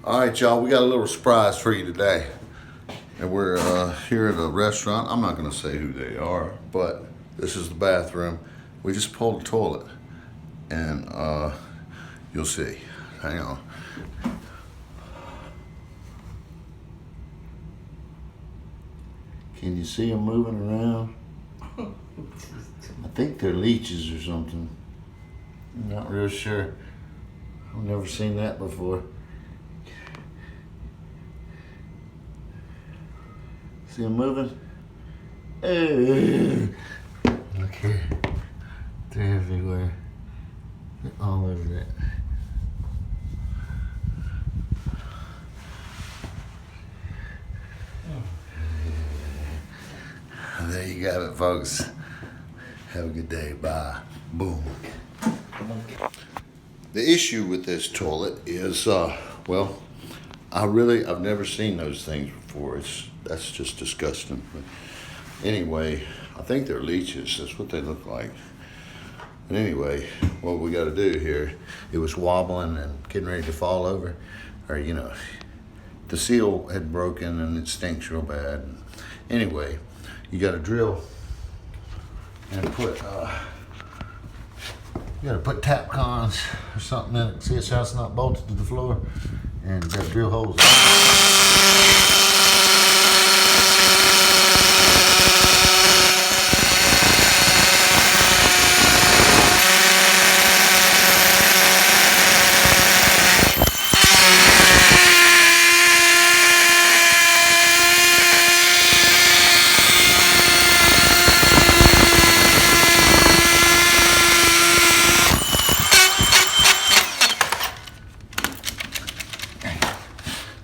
All right, y'all, we got a little surprise for you today. And we're here at a restaurant. I'm not gonna say who they are, but this is the bathroom. We just pulled the toilet and you'll see. Hang on. Can you see them moving around? I think they're leeches or something. I'm not real sure. I've never seen that before. See them moving? Hey. Look here. They're everywhere. They're all over that. There you have it, folks. Have a good day. Bye. Boom. The issue with this toilet is, well, I've never seen those things before. That's just disgusting. But anyway, I think they're leeches. That's what they look like. But anyway, what we got to do here, it was wobbling and getting ready to fall over. Or, you know, the seal had broken and it stinks real bad. Anyway, you got to drill and put, you got to put tap cons or something in it. See how it's not bolted to the floor? And you got to drill holes.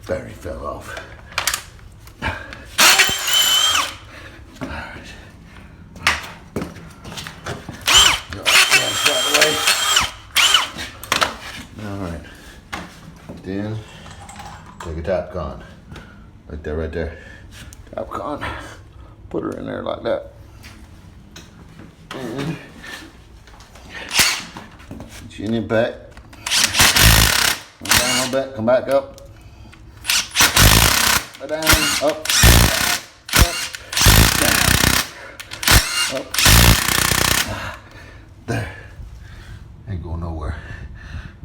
Battery fell off. Alright. Alright. Then take a tap con. Right there. Tap con. Put her in there like that. And chin it back. Come down a little bit, come back up. Down, up, down, up. There. Ain't going nowhere.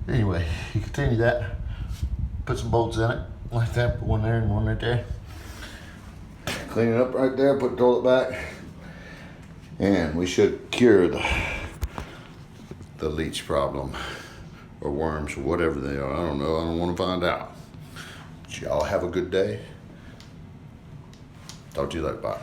Anyway, you continue that. Put some bolts in it, like that. Put one there and one right there. Clean it up right there. Put the toilet back, and we should cure the leech problem, or worms, or whatever they are. I don't know. I don't want to find out. Y'all have a good day. Talk to you later. Bye.